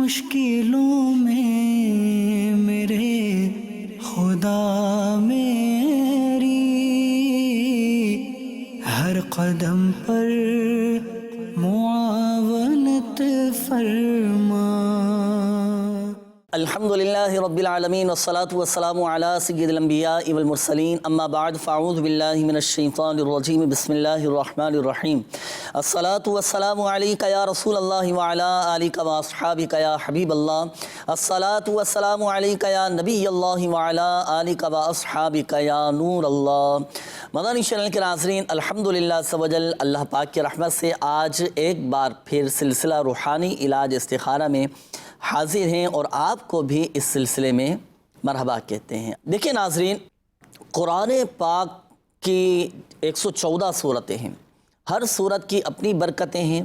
مشکلوں میں میرے خدا میری ہر قدم پر معاونت فرما۔ الحمدللہ رب العالمین والصلاة والسلام علی سید الانبیاء والمرسلین، اما بعد فاعوذ باللہ من الشیطان الرجیم، بسم اللہ الرحمن الرحیم۔ الصلاة والسلام علیک یا رسول اللہ وعلی آلک واصحابک یا حبیب اللہ۔ الصلاة والسلام علیک یا نبی اللہ وعلی آلک واصحابک یا نور اللہ۔ مدنی چینل کے ناظرین، الحمدللہ عز و جل اللہ پاک کی رحمت سے آج ایک بار پھر سلسلہ روحانی علاج استخارہ میں حاضر ہیں اور آپ کو بھی اس سلسلے میں مرحبا کہتے ہیں۔ دیکھیں ناظرین، قرآن پاک کی 114 صورتیں ہیں، ہر صورت کی اپنی برکتیں ہیں،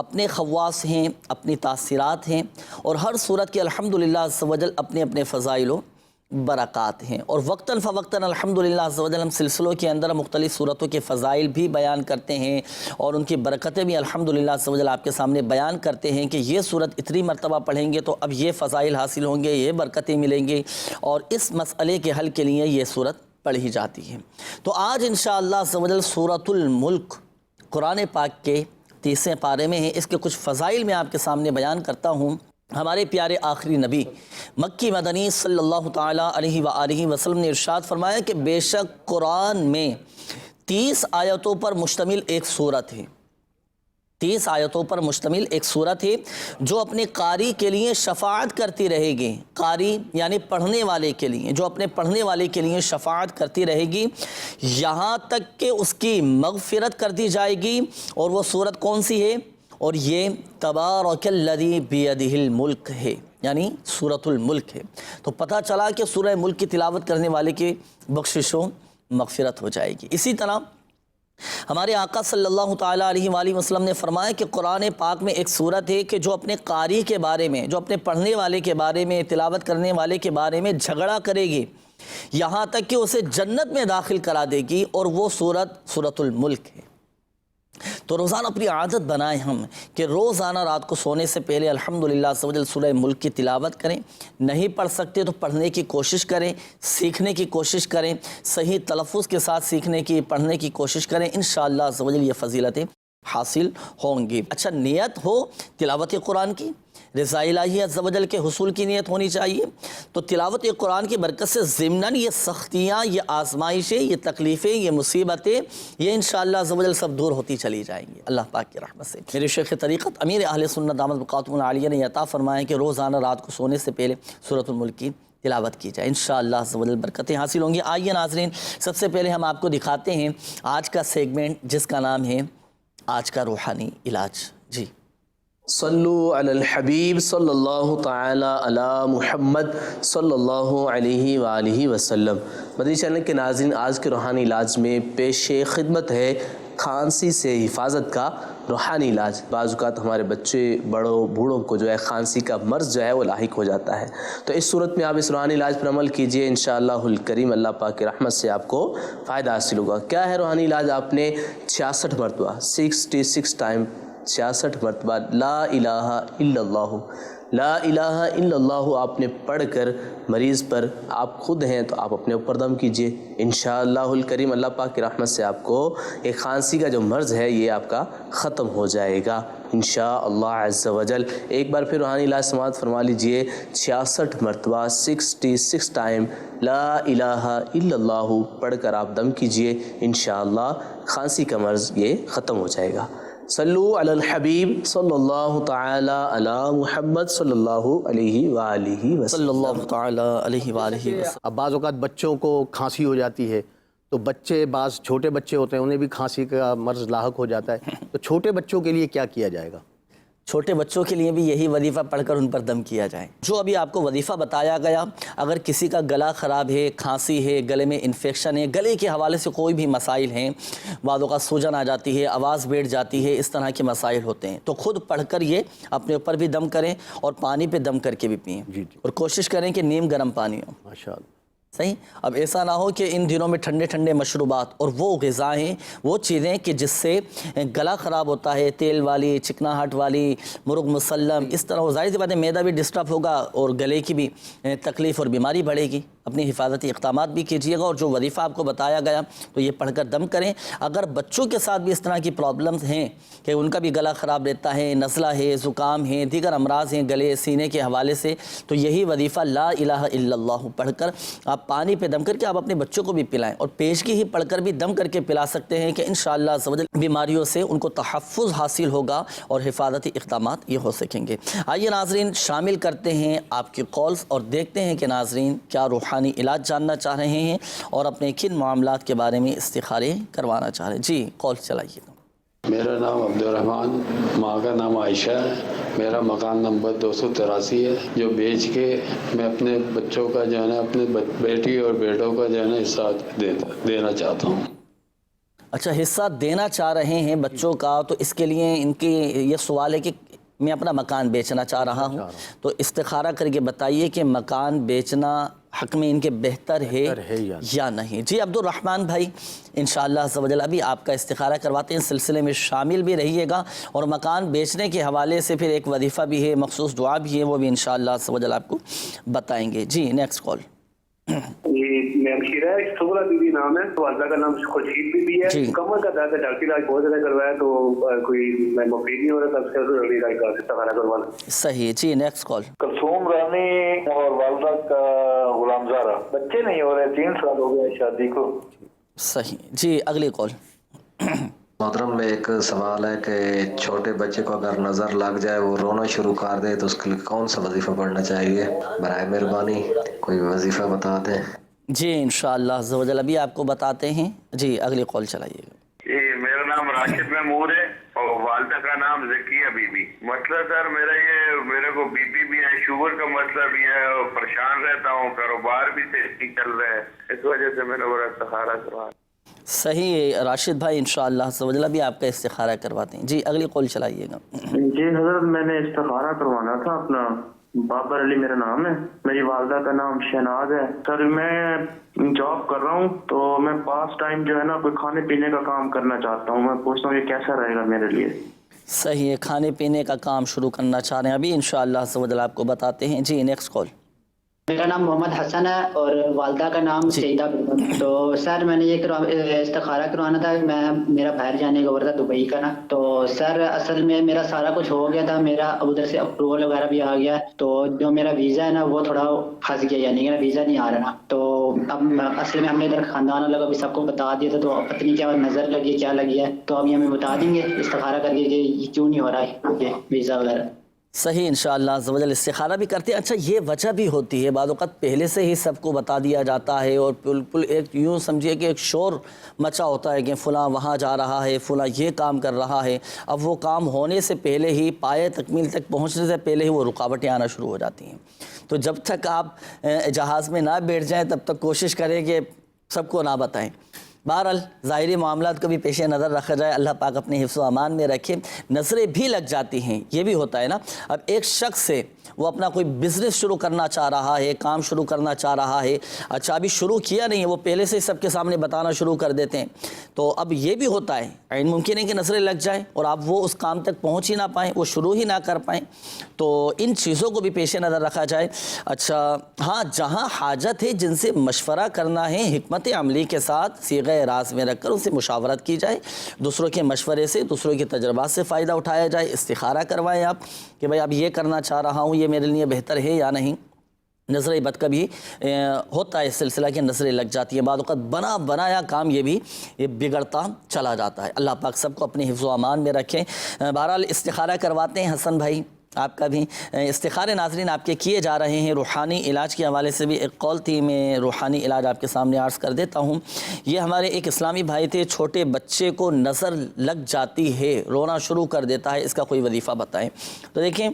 اپنے خواص ہیں، اپنی تاثیرات ہیں، اور ہر صورت کے الحمدللہ عز و جل اپنے اپنے فضائل و برکات ہیں، اور وقتاً فوقتاً الحمدللہ عز و جل ہم سلسلوں کے اندر مختلف صورتوں کے فضائل بھی بیان کرتے ہیں اور ان کی برکتیں بھی الحمدللہ عز و جل آپ کے سامنے بیان کرتے ہیں کہ یہ صورت اتنی مرتبہ پڑھیں گے تو اب یہ فضائل حاصل ہوں گے، یہ برکتیں ملیں گے، اور اس مسئلے کے حل کے لیے یہ صورت پڑھی جاتی ہے۔ تو آج انشاءاللہ عز و جل سورۃ الملک قرآن پاک کے 30ویں پارے میں ہے، اس کے کچھ فضائل میں آپ کے سامنے بیان کرتا ہوں۔ ہمارے پیارے آخری نبی مکی مدنی صلی اللہ تعالیٰ علیہ وآلہ وسلم نے ارشاد فرمایا کہ بے شک قرآن میں 30 آیتوں پر مشتمل ایک صورت ہے، 30 آیتوں پر مشتمل ایک صورت ہے جو اپنے قاری کے لیے شفاعت کرتی رہے گی۔ قاری یعنی پڑھنے والے کے لیے، جو اپنے پڑھنے والے کے لیے شفاعت کرتی رہے گی یہاں تک کہ اس کی مغفرت کر دی جائے گی۔ اور وہ صورت کون سی ہے؟ اور یہ تبارک الذی بیدہ الملک ہے، یعنی سورۃ الملک ہے۔ تو پتہ چلا کہ سورہ ملک کی تلاوت کرنے والے کی بخشش و مغفرت ہو جائے گی۔ اسی طرح ہمارے آقا صلی اللہ تعالیٰ علیہ وآلہ وسلم نے فرمایا کہ قرآن پاک میں ایک صورت ہے کہ جو اپنے قاری کے بارے میں، جو اپنے پڑھنے والے کے بارے میں، تلاوت کرنے والے کے بارے میں جھگڑا کرے گی یہاں تک کہ اسے جنت میں داخل کرا دے گی، اور وہ سورۃ الملک ہے۔ تو روزانہ اپنی عادت بنائیں ہم کہ روزانہ رات کو سونے سے پہلے الحمدللہ عز و جل سورہ ملک کی تلاوت کریں۔ نہیں پڑھ سکتے تو پڑھنے کی کوشش کریں، سیکھنے کی کوشش کریں، صحیح تلفظ کے ساتھ سیکھنے کی، پڑھنے کی کوشش کریں، انشاءاللہ عز و جل یہ فضیلتیں حاصل ہوں گی۔ اچھا، نیت ہو تلاوت قرآن کی، رضا الہی عز و جل کے حصول کی نیت ہونی چاہیے، تو تلاوت قرآن کی برکت سے ضمناً یہ سختیاں، یہ آزمائشیں، یہ تکلیفیں، یہ مصیبتیں، یہ انشاءاللہ عز و جل سب دور ہوتی چلی جائیں گی اللہ پاک کی رحمت سے۔ میرے شیخ طریقت امیر اہل سنت دامت بقاتہم العالیہ نے عطا فرمایا کہ روزانہ رات کو سونے سے پہلے سورۃ الملک کی تلاوت کی جائے، انشاءاللہ عز و جل برکتیں حاصل ہوں گی۔ آئیے ناظرین، سب سے پہلے ہم آپ کو دکھاتے ہیں آج کا سیگمنٹ جس کا نام ہے آج کا روحانی علاج۔ جی صلو علی الحبیب صلی اللہ تعالی علی محمد صلی اللہ علیہ وآلہ وسلم۔ مدنی چینل کے ناظرین، آج کے روحانی علاج میں پیش خدمت ہے کھانسی سے حفاظت کا روحانی علاج۔ بعض اوقات ہمارے بچے، بڑوں، بوڑھوں کو جو ہے کھانسی کا مرض جو ہے وہ لاحق ہو جاتا ہے، تو اس صورت میں آپ اس روحانی علاج پر عمل کیجئے، انشاءاللہ الکریم اللہ پاک کی رحمت سے آپ کو فائدہ حاصل ہوگا۔ کیا ہے روحانی علاج؟ آپ نے 66 مرتبہ 66 ٹائم 66 مرتبہ لا الہ الا اللہ، لا الہ الا اللہ آپ نے پڑھ کر مریض پر، آپ خود ہیں تو آپ اپنے اوپر دم کیجئے، انشاءاللہ الکریم اللہ پاک کی رحمت سے آپ کو ایک کھانسی کا جو مرض ہے یہ آپ کا ختم ہو جائے گا انشاءاللہ عز و جل۔ ایک بار پھر روحانی علاج سماعت فرما لیجئے، 66 مرتبہ 66 ٹائم لا الہ الا اللہ پڑھ کر آپ دم کیجئے، انشاءاللہ کھانسی کا مرض یہ ختم ہو جائے گا۔ صلو علی الحبیب صلی اللہ تعالی علی محمد صلی اللہ علیہ وآلہ وسلم۔ صلی اللہ تعالیٰ علیہ وآلہ وسلم۔ اب بعض اوقات بچوں کو کھانسی ہو جاتی ہے، تو بچے، بعض چھوٹے بچے ہوتے ہیں انہیں بھی کھانسی کا مرض لاحق ہو جاتا ہے، تو چھوٹے بچوں کے لیے کیا کیا جائے گا؟ چھوٹے بچوں کے لیے بھی یہی وظیفہ پڑھ کر ان پر دم کیا جائے۔ جو ابھی آپ کو وظیفہ بتایا گیا، اگر کسی کا گلا خراب ہے، کھانسی ہے، گلے میں انفیکشن ہے، گلے کے حوالے سے کوئی بھی مسائل ہیں، بعض اوقات سوجن آ جاتی ہے، آواز بیٹھ جاتی ہے، اس طرح کے مسائل ہوتے ہیں، تو خود پڑھ کر یہ اپنے اوپر بھی دم کریں اور پانی پہ دم کر کے بھی پئیں، جی اور کوشش کریں کہ نیم گرم پانی ہو۔ ماشاءاللہ۔ صحیح. اب ایسا نہ ہو کہ ان دنوں میں ٹھنڈے ٹھنڈے مشروبات اور وہ غذائیں، وہ چیزیں کہ جس سے گلا خراب ہوتا ہے، تیل والی، چکناہٹ والی، مرغ مسلم، اس طرح وہ ظاہر سی بات ہے معدہ بھی ڈسٹرب ہوگا اور گلے کی بھی تکلیف اور بیماری بڑھے گی. اپنی حفاظتی اقدامات بھی کیجیے گا، اور جو وظیفہ آپ کو بتایا گیا تو یہ پڑھ کر دم کریں. اگر بچوں کے ساتھ بھی اس طرح کی پرابلمز ہیں کہ ان کا بھی گلا خراب رہتا ہے، نزلہ ہے، زکام ہے، دیگر امراض ہیں گلے سینے کے حوالے سے، تو یہی وظیفہ لا الہ الا اللہ پڑھ کر آپ پانی پہ دم کر کے آپ اپنے بچوں کو بھی پلائیں، اور پیشگی ہی پڑھ کر بھی دم کر کے پلا سکتے ہیں کہ انشاءاللہ عز و جل بیماریوں سے ان کو تحفظ حاصل ہوگا اور حفاظتی اقدامات یہ ہو سکیں گے. آئیے ناظرین شامل کرتے ہیں آپ کی کالز اور دیکھتے ہیں کہ ناظرین کیا روحانی علاج جاننا چاہ رہے ہیں اور اپنے کن معاملات کے بارے میں استخارے کروانا چاہ رہے ہیں. جی کال چلائیے. میرا نام عبدالرحمن، ماں کا نام عائشہ ہے. میرا مکان نمبر 283 ہے، جو بیچ کے میں اپنے بچوں کا جو ہے نا، اپنے بیٹی اور بیٹوں کا جو ہے نا حصہ دینا چاہتا ہوں. اچھا، حصہ دینا چاہ رہے ہیں بچوں کا، تو اس کے لیے ان کی یہ سوال ہے کہ میں اپنا مکان بیچنا چاہ رہا ہوں، تو استخارہ کر کے بتائیے کہ مکان بیچنا حق میں ان کے بہتر ہے یا نہیں. جی عبدالرحمن بھائی، انشاءاللہ عز و جل ابھی آپ کا استخارہ کرواتے ہیں، سلسلے میں شامل بھی رہیے گا، اور مکان بیچنے کے حوالے سے پھر ایک وظیفہ بھی ہے، مخصوص دعا بھی ہے، وہ بھی انشاءاللہ عز و جل آپ کو بتائیں گے. جی نیکسٹ کال. جی میں شیرہ شکرہ بی نام ہے، والدہ کا نام خورشید بی ہے. کمر کا درد ہے، ڈاکٹری علاج بہت زیادہ کروایا تو کوئی میں مفید نہیں ہو رہا، تب سے ڈاکٹری علاج کا استخارہ کروانا. صحیح. جی نیکسٹ کال. کلثوم رانی اور والدہ کا غلام زارہ. بچے نہیں ہو رہے، 3 سال ہو گئے شادی کو. صحیح. جی اگلی کال. محترم میں ایک سوال ہے کہ چھوٹے بچے کو اگر نظر لگ جائے، وہ رونا شروع کر دے، تو اس کے لیے کون سا وظیفہ پڑھنا چاہیے؟ برائے مہربانی کوئی وظیفہ بتا دیں. جی انشاءاللہ عز و جل ابھی آپ کو بتاتے ہیں. جی اگلی کال چلائیے گا. جی میرا نام راشد محمود ہے اور والدہ کا نام ذکیہ بی بی. مسئلہ سر میرے کو بی پی بھی ہے، شوگر کا مسئلہ بھی ہے، اور پریشان رہتا ہوں، کاروبار بھی صحیح چل رہا ہے، اس وجہ سے میں نے بڑا استخارہ کروایا. صحیح راشد بھائی، انشاءاللہ عز و جل بھی آپ کا استخارہ کرواتے ہیں. جی اگلی کال چلائیے گا. جی حضرت میں نے استخارہ کروانا تھا اپنا. بابر علی میرا نام ہے، میری والدہ کا نام شہناز ہے. سر میں جاب کر رہا ہوں، تو میں پاس ٹائم جو ہے نا کوئی کھانے پینے کا کام کرنا چاہتا ہوں. میں پوچھتا ہوں یہ کیسا رہے گا میرے لیے؟ صحیح ہے، کھانے پینے کا کام شروع کرنا چاہ رہے ہیں، ابھی انشاءاللہ عز و جل آپ کو بتاتے ہیں. جی نیکسٹ کال. میرا نام محمد حسن ہے اور والدہ کا نام سیدہ بیگم. تو سر میں نے یہ استخارہ کروانا تھا. میرا باہر جانے کا عرض تھا دبئی کا نا، تو سر اصل میں میرا سارا کچھ ہو گیا تھا، میرا ادھر سے اپروول وغیرہ بھی آ گیا، تو جو میرا ویزا ہے نا وہ تھوڑا پھنس گیا، یعنی میرا ویزا نہیں آ رہا نا. تو اب اصل میں ہم نے ادھر خاندان والوں بھی سب کو بتا دیا تھا، تو پتہ نہیں کیا نظر لگی کیا لگی ہے، تو اب یہ ہمیں بتا دیں گے استخارہ کر کے کہ یہ کیوں نہیں ہو رہا ہے یہ ویزا وغیرہ. صحیح انشاءاللہ عز و جل استخارہ بھی کرتے ہیں. اچھا یہ وجہ بھی ہوتی ہے، بعض اوقات پہلے سے ہی سب کو بتا دیا جاتا ہے، اور بالکل ایک یوں سمجھیے کہ ایک شور مچا ہوتا ہے کہ فلاں وہاں جا رہا ہے، فلاں یہ کام کر رہا ہے. اب وہ کام ہونے سے پہلے ہی، پائے تکمیل تک پہنچنے سے پہلے ہی وہ رکاوٹیں آنا شروع ہو جاتی ہیں. تو جب تک آپ جہاز میں نہ بیٹھ جائیں تب تک کوشش کریں کہ سب کو نہ بتائیں. بہرحال ظاہری معاملات کو بھی پیش نظر رکھا جائے، اللہ پاک اپنے حفظ و امان میں رکھے. نظریں بھی لگ جاتی ہیں، یہ بھی ہوتا ہے نا. اب ایک شخص سے وہ اپنا کوئی بزنس شروع کرنا چاہ رہا ہے، کام شروع کرنا چاہ رہا ہے، اچھا ابھی شروع کیا نہیں ہے، وہ پہلے سے سب کے سامنے بتانا شروع کر دیتے ہیں. تو اب یہ بھی ہوتا ہے، ممکن ہے کہ نظریں لگ جائیں اور آپ وہ اس کام تک پہنچ ہی نہ پائیں، وہ شروع ہی نہ کر پائیں. تو ان چیزوں کو بھی پیش نظر رکھا جائے. اچھا ہاں، جہاں حاجت ہے جن سے مشورہ کرنا ہے حکمت عملی کے ساتھ صیغہ راز میں رکھ کر ان سے مشاورت کی جائے، دوسروں کے مشورے سے، دوسروں کے تجربات سے فائدہ اٹھایا جائے. استخارہ کروائیں آپ کہ بھائی اب یہ کرنا چاہ رہا ہوں، یہ میرے لیے بہتر ہے یا نہیں. نظر بد کا بھی ہوتا ہے سلسلہ کہ نظریں لگ جاتی ہیں، بعض اوقات بنا بنایا کام یہ بگڑتا چلا جاتا ہے. اللہ پاک سب کو اپنے حفظ و امان میں رکھیں. بہرحال استخارہ کرواتے ہیں حسن بھائی آپ کا بھی. استخارے ناظرین آپ کے کیے جا رہے ہیں. روحانی علاج کے حوالے سے بھی ایک قول تھی، میں روحانی علاج آپ کے سامنے عرض کر دیتا ہوں. یہ ہمارے ایک اسلامی بھائی تھے، چھوٹے بچے کو نظر لگ جاتی ہے، رونا شروع کر دیتا ہے، اس کا کوئی وظیفہ بتائیں. تو دیکھیں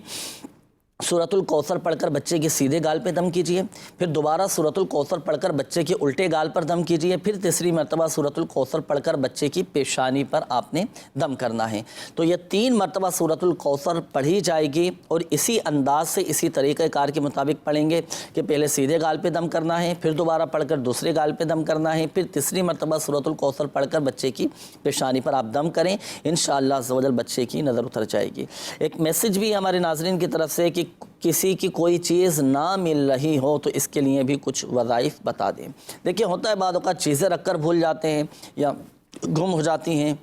سورۃ الکوثر پڑھ کر بچے کے سیدھے گال پہ دم کیجئے، پھر دوبارہ سورۃ الکوثر پڑھ کر بچے کے الٹے گال پر دم کیجئے، پھر تیسری مرتبہ سورۃ الکوثر پڑھ کر بچے کی پیشانی پر آپ نے دم کرنا ہے۔ تو یہ 3 مرتبہ سورۃ الکوثر پڑھی جائے گی، اور اسی انداز سے اسی طریقہ کار کے مطابق پڑھیں گے کہ پہلے سیدھے گال پہ دم کرنا ہے، پھر دوبارہ پڑھ کر دوسرے گال پہ دم کرنا ہے، پھر تیسری مرتبہ سورۃ الکوثر پڑھ کر بچے کی پیشانی پر آپ دم کریں، انشاءاللہ عز و جل بچے کی نظر اتر جائے گی۔ ایک میسج بھی ہمارے ناظرین کی طرف سے کہ کسی کی کوئی چیز نہ مل رہی ہو تو اس کے لیے بھی کچھ وظائف بتا دیں۔ دیکھیں ہوتا ہے بعض اوقات چیزیں رکھ کر بھول جاتے ہیں یا گم ہو جاتی ہیں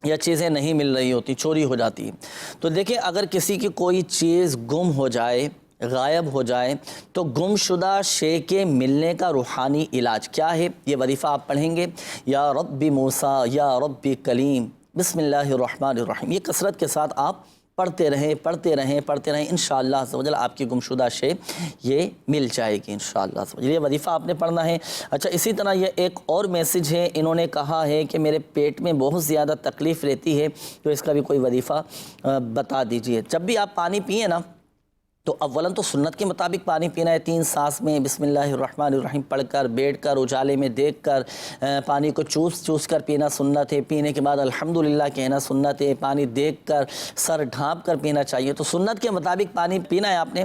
یا چیزیں نہیں مل رہی ہوتی، چوری ہو جاتی ہیں۔ تو دیکھیں اگر کسی کی کوئی چیز گم ہو جائے، غائب ہو جائے، تو گم شدہ شے کے ملنے کا روحانی علاج کیا ہے؟ یہ وظیفہ آپ پڑھیں گے، یا رب موسیٰ یا رب کلیم بسم اللہ الرحمن الرحیم۔ یہ کثرت کے ساتھ آپ پڑھتے رہیں انشاءاللہ عز و جل آپ کی گمشدہ شے یہ مل جائے گی انشاءاللہ عز و جل۔ یہ وظیفہ آپ نے پڑھنا ہے۔ اچھا، اسی طرح یہ ایک اور میسج ہے، انہوں نے کہا ہے کہ میرے پیٹ میں بہت زیادہ تکلیف رہتی ہے، تو اس کا بھی کوئی وظیفہ بتا دیجئے۔ جب بھی آپ پانی پئیں نا تو اولاً تو سنت کے مطابق پانی پینا ہے، 3 سانس میں بسم اللہ الرحمن الرحیم پڑھ کر، بیٹھ کر، اجالے میں دیکھ کر پانی کو چوس کر پینا سنت ہے، پینے کے بعد الحمدللہ کہنا سنت ہے، پانی دیکھ کر سر ڈھانپ کر پینا چاہیے۔ تو سنت کے مطابق پانی پینا ہے آپ نے۔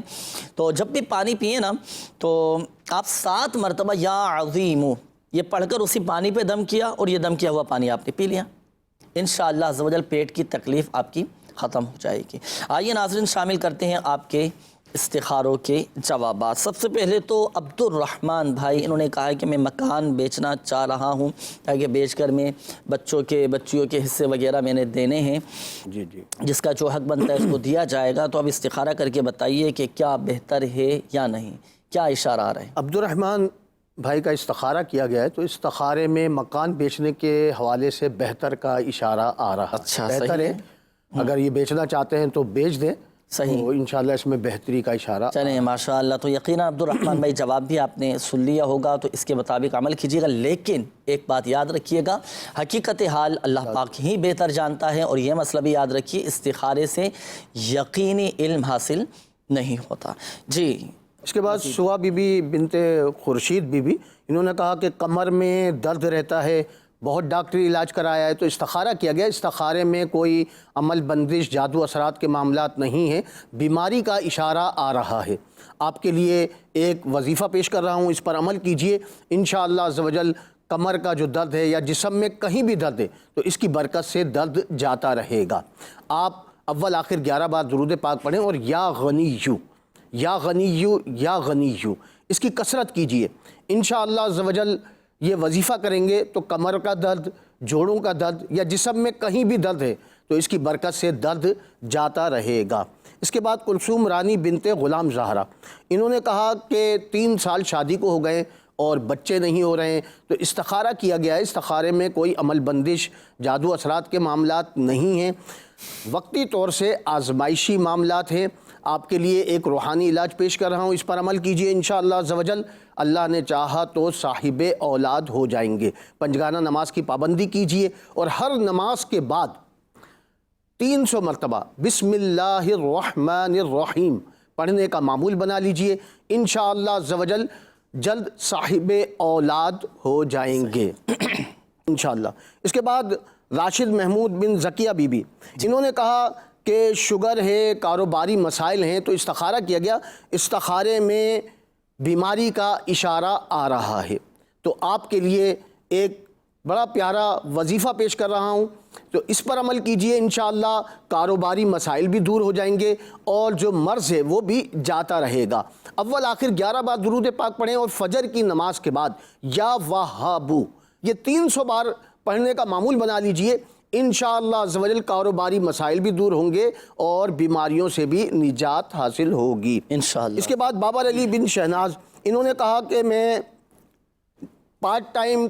تو جب بھی پانی پئیں نا تو آپ 7 مرتبہ یا عظیم یہ پڑھ کر اسی پانی پہ دم کیا، اور یہ دم کیا ہوا پانی آپ نے پی لیا، انشاءاللہ عز و جل پیٹ کی تکلیف آپ کی ختم ہو جائے گی۔ آئیے ناظرین شامل کرتے ہیں آپ کے استخاروں کے جوابات۔ سب سے پہلے تو عبد الرحمن بھائی، انہوں نے کہا ہے کہ میں مکان بیچنا چاہ رہا ہوں تاکہ بیچ کر میں بچیوں کے حصے وغیرہ میں نے دینے ہیں، جی جس کا جو حق بنتا ہے اس کو دیا جائے گا۔ تو اب استخارہ کر کے بتائیے کہ کیا بہتر ہے یا نہیں، کیا اشارہ آ رہا ہے؟ عبد الرحمن بھائی کا استخارہ کیا گیا ہے، تو استخارے میں مکان بیچنے کے حوالے سے بہتر کا اشارہ آ رہا ہے۔ اچھا، بہتر صحیح ہے، اگر یہ بیچنا چاہتے ہیں تو بیچ دیں، صحیح، تو انشاءاللہ اس میں بہتری کا اشارہ۔ چلیں ماشاءاللہ۔ تو یقیناً عبد الرحمن بھائی جواب بھی آپ نے سن لیا ہوگا، تو اس کے مطابق عمل کیجیے گا، لیکن ایک بات یاد رکھیے گا، حقیقت حال اللہ پاک ہی بہتر جانتا ہے، اور یہ مسئلہ بھی یاد رکھیے، استخارے سے یقینی علم حاصل نہیں ہوتا۔ جی، اس کے بعد سوا بی بی بنت خورشید بی بی، انہوں نے کہا کہ کمر میں درد رہتا ہے، بہت ڈاکٹری علاج کرایا ہے، تو استخارہ کیا گیا۔ استخارے میں کوئی عمل بندش، جادو اثرات کے معاملات نہیں ہیں، بیماری کا اشارہ آ رہا ہے۔ آپ کے لیے ایک وظیفہ پیش کر رہا ہوں، اس پر عمل کیجئے، انشاءاللہ عز و جل کمر کا جو درد ہے یا جسم میں کہیں بھی درد ہے تو اس کی برکت سے درد جاتا رہے گا۔ آپ اول آخر 11 بار درود پاک پڑھیں، اور یا غنیو یا غنیو یا غنیو اس کی کثرت کیجئے، انشاءاللہ عز و جل یہ وظیفہ کریں گے تو کمر کا درد، جوڑوں کا درد یا جسم میں کہیں بھی درد ہے تو اس کی برکت سے درد جاتا رہے گا۔ اس کے بعد کلثوم رانی بنت غلام زہرا، انہوں نے کہا کہ 3 سال شادی کو ہو گئے اور بچے نہیں ہو رہے ہیں، تو استخارہ کیا گیا ہے۔ استخارے میں کوئی عمل بندش، جادو اثرات کے معاملات نہیں ہیں، وقتی طور سے آزمائشی معاملات ہیں۔ آپ کے لیے ایک روحانی علاج پیش کر رہا ہوں، اس پر عمل کیجئے، انشاءاللہ عز و جل اللہ نے چاہا تو صاحب اولاد ہو جائیں گے۔ پنجگانہ نماز کی پابندی کیجئے، اور ہر نماز کے بعد 300 مرتبہ بسم اللہ الرحمن الرحیم پڑھنے کا معمول بنا لیجئے، انشاءاللہ عز و جل جلد صاحب اولاد ہو جائیں گے انشاءاللہ۔ اس کے بعد راشد محمود بن زکیہ بی بی، انہوں نے کہا کہ شوگر ہے، کاروباری مسائل ہیں، تو استخارہ کیا گیا۔ استخارے میں بیماری کا اشارہ آ رہا ہے، تو آپ کے لیے ایک بڑا پیارا وظیفہ پیش کر رہا ہوں، تو اس پر عمل کیجئے، انشاءاللہ کاروباری مسائل بھی دور ہو جائیں گے، اور جو مرض ہے وہ بھی جاتا رہے گا۔ اول آخر 11 بار درود پاک پڑھیں، اور فجر کی نماز کے بعد یا وہابو یہ 300 بار پڑھنے کا معمول بنا لیجئے، انشاءاللہ عز و جل کاروباری مسائل بھی دور ہوں گے اور بیماریوں سے بھی نجات حاصل ہوگی انشاءاللہ۔ اس کے بعد بابر علی بن شہناز، انہوں نے کہا کہ میں پارٹ ٹائم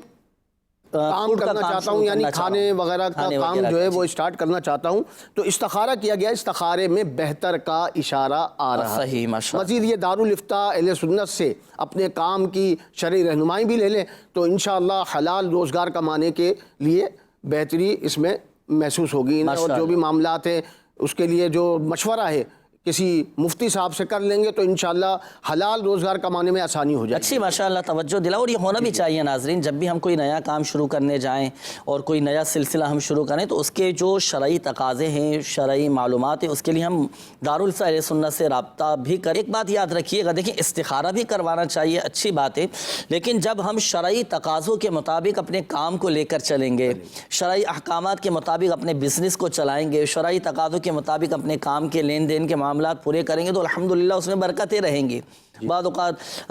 کام کرنا چاہتا ہوں، یعنی کھانے وغیرہ کا کام جو ہے وہ اسٹارٹ کرنا چاہتا ہوں، تو استخارہ کیا گیا۔ استخارے میں بہتر کا اشارہ آ رہا ہے۔ مزید یہ دارالافتاء اہل سنت سے اپنے کام کی شرعی رہنمائی بھی لے لیں تو انشاءاللہ حلال روزگار کمانے کے لیے بہتری اس میں محسوس ہوگی، اور جو بھی معاملات ہیں اس کے لیے جو مشورہ ہے کسی مفتی صاحب سے کر لیں گے تو انشاءاللہ حلال روزگار کمانے میں آسانی ہو جائے گی۔ اچھی ماشاءاللہ توجہ دلا، اور یہ ہونا بھی چاہیے ناظرین، جب بھی ہم کوئی نیا کام شروع کرنے جائیں اور کوئی نیا سلسلہ ہم شروع کریں تو اس کے جو شرعی تقاضے ہیں، شرعی معلومات ہیں، اس کے لیے ہم دارالفتا اہل سنت سے رابطہ بھی کریں۔ ایک بات یاد رکھیے گا، دیکھیں استخارہ بھی کروانا چاہیے، اچھی بات ہے، لیکن جب ہم شرعی تقاضوں کے مطابق اپنے کام کو لے کر چلیں گے، شرعی احکامات کے مطابق اپنے بزنس کو چلائیں گے، شرعی تقاضوں کے مطابق اپنے کام کے لین دین کے معاملات پورے کریں گے تو الحمدللہ اس میں برکتیں رہیں گی۔ بعض اوقات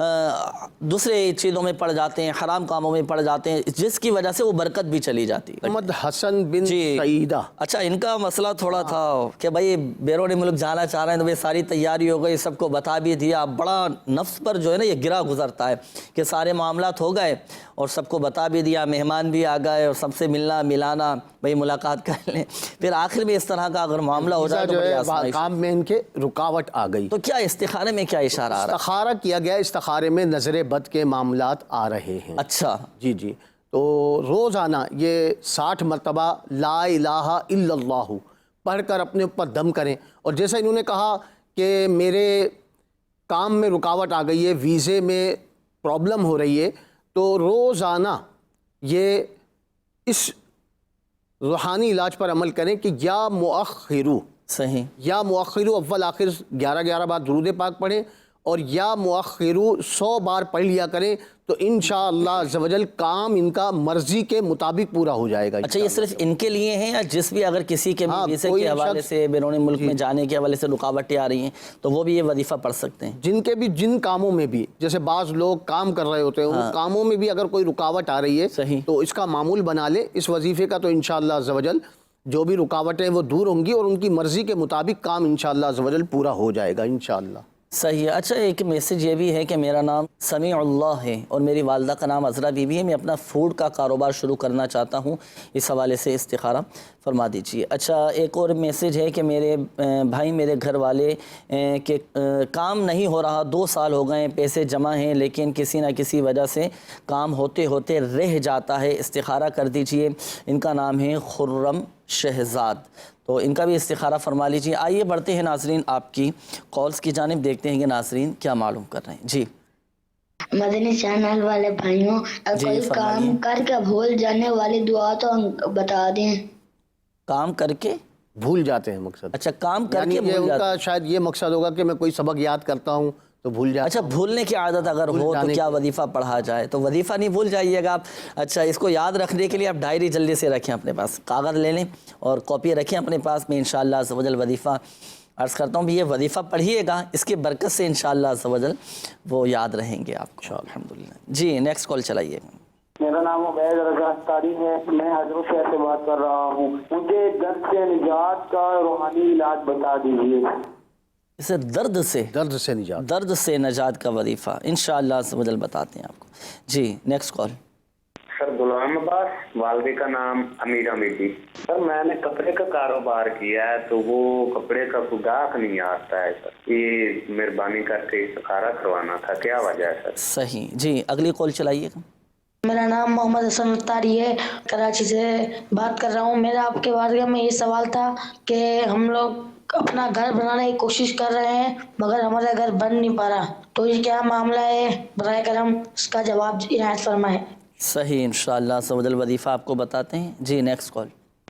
دوسرے چیزوں میں پڑ جاتے ہیں، حرام کاموں میں پڑ جاتے ہیں، جس کی وجہ سے وہ برکت بھی چلی جاتی ہے۔ محمد حسن بن سعیدہ، اچھا ان کا مسئلہ تھوڑا تھا کہ بھائی بیرون ملک جانا چاہ رہے ہیں تو بھائی ساری تیاری ہو گئی، سب کو بتا بھی دیا، بڑا نفس پر جو ہے نا یہ گرا گزرتا ہے کہ سارے معاملات ہو گئے اور سب کو بتا بھی دیا، مہمان بھی آ گئے اور سب سے ملنا ملانا، بھائی ملاقات کر لیں، پھر آخر میں اس طرح کا اگر معاملہ ہو جائے تو بڑی آسمائش، کام میں ان کے رکاوٹ آ گئی۔ تو کیا استخارے میں کیا اشارہ آ رہا ہے؟ استخارہ کیا گیا، استخارے میں نظر بد کے معاملات آ رہے ہیں۔ اچھا جی جی، تو روزانہ یہ 60 مرتبہ لا الہ الا اللہ پڑھ کر اپنے اوپر دم کریں، اور جیسا انہوں نے کہا کہ میرے کام میں رکاوٹ آ گئی ہے، ویزے میں پرابلم ہو رہی ہے، تو روزانہ یہ اس روحانی علاج پر عمل کریں کہ یا مؤخرو، صحیح، یا مؤخرو اول آخر 11 بار درود پاک پڑھیں، اور یا مؤخرو 100 بار پڑھ لیا کریں، تو انشاءاللہ عز و جل کام ان کا مرضی کے مطابق پورا ہو جائے گا۔ اچھا یہ صرف ان کے لیے ہیں یا جس بھی اگر کسی کے ویزے کے حوالے سے بیرون ملک میں جانے کے حوالے سے رکاوٹیں آ رہی ہیں تو وہ بھی یہ وظیفہ پڑھ سکتے ہیں؟ جن کے بھی جن کاموں میں بھی، جیسے بعض لوگ کام کر رہے ہوتے ہیں، ان کاموں میں بھی اگر کوئی رکاوٹ آ رہی ہے تو اس کا معمول بنا لیں اس وظیفے کا، تو انشاءاللہ عز و جل جو بھی رکاوٹیں وہ دور ہوں گی اور ان کی مرضی کے مطابق کام انشاءاللہ عز و جل پورا ہو جائے گا انشاءاللہ۔ صحیح ہے۔ اچھا ایک میسج یہ بھی ہے کہ میرا نام سمیع اللہ ہے اور میری والدہ کا نام عذرا بی بی ہے، میں اپنا فوڈ کا کاروبار شروع کرنا چاہتا ہوں، اس حوالے سے استخارہ فرما دیجیے۔ اچھا ایک اور میسج ہے کہ میرے بھائی میرے گھر والے کہ کام نہیں ہو رہا، 2 سال ہو گئے، پیسے جمع ہیں لیکن کسی نہ کسی وجہ سے کام ہوتے ہوتے رہ جاتا ہے، استخارہ کر دیجیے۔ ان کا نام ہے خرم شہزاد، تو ان کا بھی استخارہ فرما لیجیے۔ آئیے بڑھتے ہیں ناظرین آپ کی کالز کی جانب، دیکھتے ہیں کہ ناظرین کیا معلوم کر رہے ہیں۔ جی مدنی چینل والے بھائیوں، کوئی کام کر کے بھول جانے والی دعا تو بتا دیں۔ کام کر کے بھول جاتے ہیں مقصد، اچھا کام کر یعنی کے یہ بھول ان جاتے کا شاید یہ مقصد ہوگا کہ میں کوئی سبق یاد کرتا ہوں تو بھول جاتا اچھا بھولنے کی عادت اگر ہو تو کیا وظیفہ پڑھا جائے؟ تو وظیفہ نہیں بھول جائیے گا آپ۔ اچھا اس کو یاد رکھنے کے لیے آپ ڈائری جلدی سے رکھیں اپنے پاس، کاغذ لے لیں اور کاپی رکھیں اپنے پاس میں، انشاءاللہ عز و جل وظیفہ عرض کرتا ہوں بھی یہ وظیفہ پڑھیے گا، اس کی برکت سے انشاءاللہ عز و جل وہ یاد رہیں گے آپ کو الحمدللہ۔ جی نیکسٹ کال چلائیے۔ میرا نام عبید رضا اختاری ہے، میں حضرت شہر سے بات کر رہا ہوں، مجھے درد سے نجات کا روحانی علاج بتا دیجیے۔ اسے درد سے نجات، درد سے نجات کا وظیفہ انشاءاللہ عز و جل بتاتے ہیں آپ کو۔ جی نیکسٹ کال۔ سر غلام عباس، والدے کا نام امیرہ بی بی۔ سر میں نے کپڑے کا کاروبار کیا ہے تو وہ کپڑے کا گاہک نہیں آتا ہے سر، یہ مہربانی کر کے استخارہ کروانا تھا، کیا وجہ ہے سر؟ صحیح، جی اگلی کال چلائیے گا۔ میرا نام محمد حسن اختاری ہے، کراچی سے بات کر رہا ہوں۔ میرا آپ کے بارے میں یہ سوال تھا کہ ہم لوگ اپنا گھر بنانے کی کوشش کر رہے ہیں مگر ہمارا گھر بن نہیں پا رہا، تو یہ کیا معاملہ ہے؟ براہ کرم اس کا جواب عنایت فرمائیں۔ صحیح، انشاءاللہ عز و جل وظیفہ آپ کو بتاتے ہیں۔ جی نیکسٹ کال۔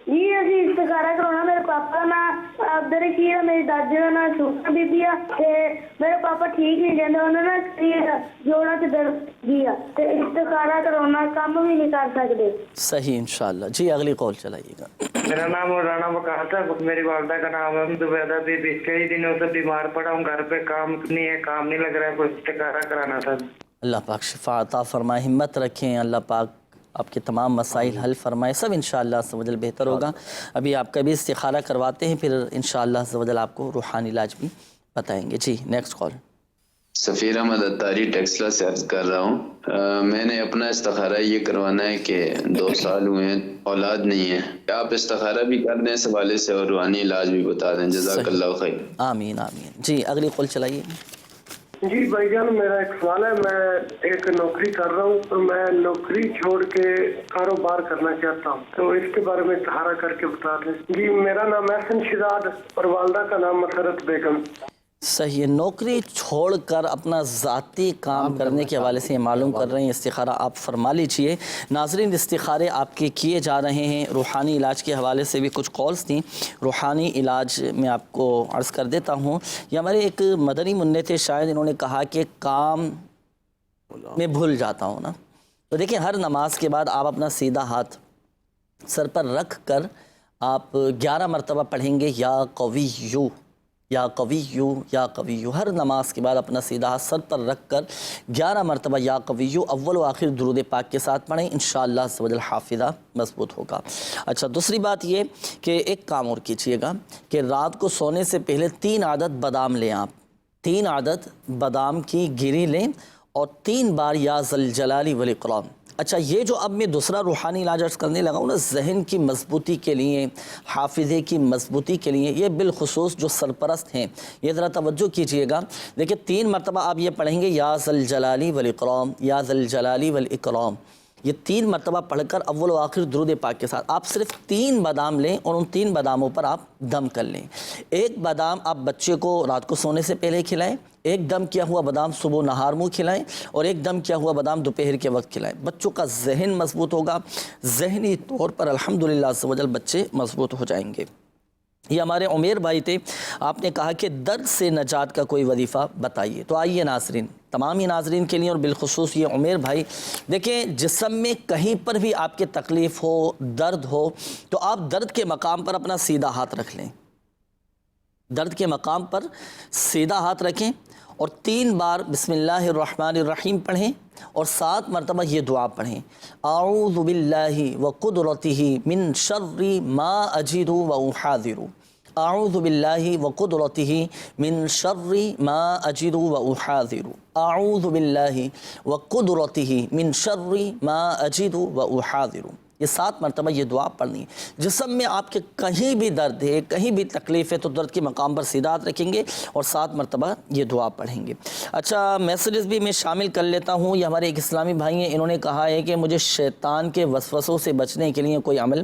جی ابھی استخارہ کرانا، میرے پاپا کا نام عبدالر کی ہے، میری دادی کا نام شوکا بی بی ہے، میرے پاپا ٹھیک نہیں رہتے، انہوں نے جوڑا سے درد دیا، استخارہ کرانا کام بھی نہیں کر سکتے۔ صحیح انشاءاللہ۔ جی اگلی کال چلائیے گا۔ میرا نام رانا وقاص ہے، میری والدہ کا نام ہے زبیدہ بی بی، کئی دنوں سے بیمار پڑا ہوں، گھر پہ کام نہیں ہے، کام نہیں لگ رہا ہے، کوئی استخارہ کرانا تھا۔ اللہ پاک شفا عطا فرمائے، ہمت رکھیں، اللہ پاک آپ کے تمام مسائل حل فرمائے، سب انشاءاللہ عز و جل بہتر ہوگا۔ ابھی آپ کا بھی استخارہ کرواتے ہیں، پھر انشاءاللہ عز و جل آپ کو روحانی علاج بھی بتائیں گے۔ جی نیکسٹ کال۔ سفیر احمد اتاری ٹیکسلا سے عرض کر رہا ہوں، میں نے اپنا استخارہ یہ کروانا ہے کہ 2 سال ہوئے ہیں، اولاد نہیں ہے، آپ استخارہ بھی کر دیں اس حوالے سے اور روحانی علاج بھی بتا دیں، جزاک اللہ خیر۔ آمین آمین۔ جی اگلی کال چلائیے۔ جی بھائی جان، میرا ایک سوال ہے، میں ایک نوکری کر رہا ہوں تو میں نوکری چھوڑ کے کاروبار کرنا چاہتا ہوں، تو اس کے بارے میں استخارہ کر کے بتا دیں۔ جی میرا نام احسن شہزاد اور والدہ کا نام مسرت بیگم۔ صحیح ہے، نوکری چھوڑ کر اپنا ذاتی کام کرنے کے حوالے سے یہ معلوم کر رہے ہیں، استخارہ آپ فرما لیجئے۔ ناظرین، استخارے آپ کے کیے جا رہے ہیں، روحانی علاج کے حوالے سے بھی کچھ کالز تھیں، روحانی علاج میں آپ کو عرض کر دیتا ہوں۔ یہ ہمارے ایک مدنی منع تھے، شاید انہوں نے کہا کہ کام میں بھول جاتا ہوں نا، تو دیکھیں ہر نماز کے بعد آپ اپنا سیدھا ہاتھ سر پر رکھ کر آپ 11 مرتبہ پڑھیں گے یا قویو یا قویو یا قویو۔ ہر نماز کے بعد اپنا سیدھا ہاتھ سر پر رکھ کر 11 مرتبہ یا قویو اول و آخر درود پاک کے ساتھ پڑھیں، انشاءاللہ عز و جل حافظہ مضبوط ہوگا۔ اچھا، دوسری بات یہ کہ ایک کام اور کیجئے گا کہ رات کو سونے سے پہلے 3 عدد بادام لیں، آپ 3 عدد بادام کی گری لیں اور 3 بار یا ذوالجلال والاکرام۔ اچھا، یہ جو اب میں دوسرا روحانی علاج عرض کرنے لگا ہوں نا، ذہن کی مضبوطی کے لیے، حافظے کی مضبوطی کے لیے، یہ بالخصوص جو سرپرست ہیں یہ ذرا توجہ کیجئے گا۔ دیکھیں 3 مرتبہ آپ یہ پڑھیں گے یا ذوالجلال والاکرام، یا ذوالجلال والاکرام، یہ 3 مرتبہ پڑھ کر اول و آخر درود پاک کے ساتھ آپ صرف 3 بادام لیں اور ان 3 باداموں پر آپ دم کر لیں۔ ایک بادام آپ بچے کو رات کو سونے سے پہلے کھلائیں، ایک دم کیا ہوا بادام صبح نہار منہ کھلائیں، اور ایک دم کیا ہوا بادام دوپہر کے وقت کھلائیں۔ بچوں کا ذہن مضبوط ہوگا، ذہنی طور پر الحمدللہ عز و جل بچے مضبوط ہو جائیں گے۔ یہ ہمارے عمیر بھائی تھے، آپ نے کہا کہ درد سے نجات کا کوئی وظیفہ بتائیے۔ تو آئیے ناظرین، تمام ہی ناظرین کے لیے اور بالخصوص یہ عمیر بھائی، دیکھیں جسم میں کہیں پر بھی آپ کے تکلیف ہو، درد ہو، تو آپ درد کے مقام پر اپنا سیدھا ہاتھ رکھ لیں، درد کے مقام پر سیدھا ہاتھ رکھیں اور 3 بار بسم اللہ الرحمن الرحیم پڑھیں اور 7 مرتبہ یہ دعا پڑھیں، اعوذ باللہ وقدرتہ من شر ما اجد واحاذر، اعوذ باللہ وقدرتہ من شر ما اجد واحاذر، اعوذ باللہ وقدرتہ من شر ما اجد واحاذر۔ یہ 7 مرتبہ یہ دعا پڑھنی ہے۔ جسم میں آپ کے کہیں بھی درد ہے، کہیں بھی تکلیف ہے، تو درد کے مقام پر سیدھا ہاتھ رکھیں گے اور 7 مرتبہ یہ دعا پڑھیں گے۔ اچھا، میسیجز بھی میں شامل کر لیتا ہوں۔ یہ ہمارے ایک اسلامی بھائی ہیں، انہوں نے کہا ہے کہ مجھے شیطان کے وسوسوں سے بچنے کے لیے کوئی عمل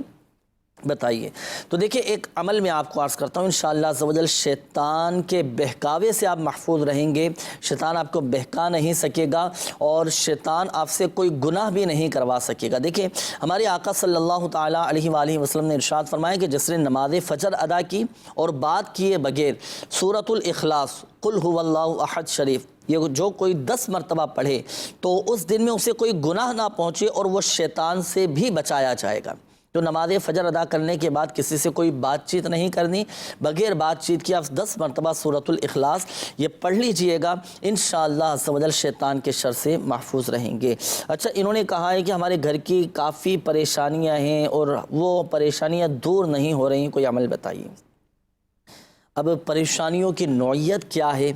بتائیے۔ تو دیکھیں ایک عمل میں آپ کو عرض کرتا ہوں، انشاءاللہ عز و جل شیطان کے بہکاوے سے آپ محفوظ رہیں گے، شیطان آپ کو بہکا نہیں سکے گا اور شیطان آپ سے کوئی گناہ بھی نہیں کروا سکے گا۔ دیکھیں ہمارے آقا صلی اللہ تعالیٰ علیہ وآلہ وسلم نے ارشاد فرمایا کہ جس نے نماز فجر ادا کی اور بات کیے بغیر سورۃ الاخلاص قل هو اللہ احد شریف یہ جو کوئی 10 مرتبہ پڑھے تو اس دن میں اسے کوئی گناہ نہ پہنچے اور وہ شیطان سے بھی بچایا جائے گا۔ تو نماز فجر ادا کرنے کے بعد کسی سے کوئی بات چیت نہیں کرنی، بغیر بات چیت کی آپ 10 مرتبہ سورۃ الاخلاص یہ پڑھ لیجئے گا، انشاءاللہ عز و جل شیطان کے شر سے محفوظ رہیں گے۔ اچھا، انہوں نے کہا ہے کہ ہمارے گھر کی کافی پریشانیاں ہیں اور وہ پریشانیاں دور نہیں ہو رہی، کوئی عمل بتائیے۔ اب پریشانیوں کی نوعیت کیا ہے؟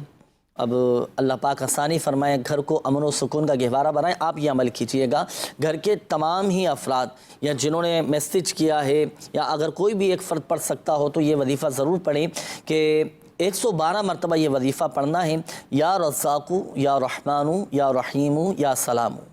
اب اللہ پاک آسانی فرمائے، گھر کو امن و سکون کا گہوارہ بنائیں۔ آپ یہ عمل کیجئے گا، گھر کے تمام ہی افراد یا جنہوں نے میسیج کیا ہے یا اگر کوئی بھی ایک فرد پڑھ سکتا ہو تو یہ وظیفہ ضرور پڑھیں کہ 112 مرتبہ یہ وظیفہ پڑھنا ہے، یا رزاقو یا رحمانو یا رحیمو یا سلامو،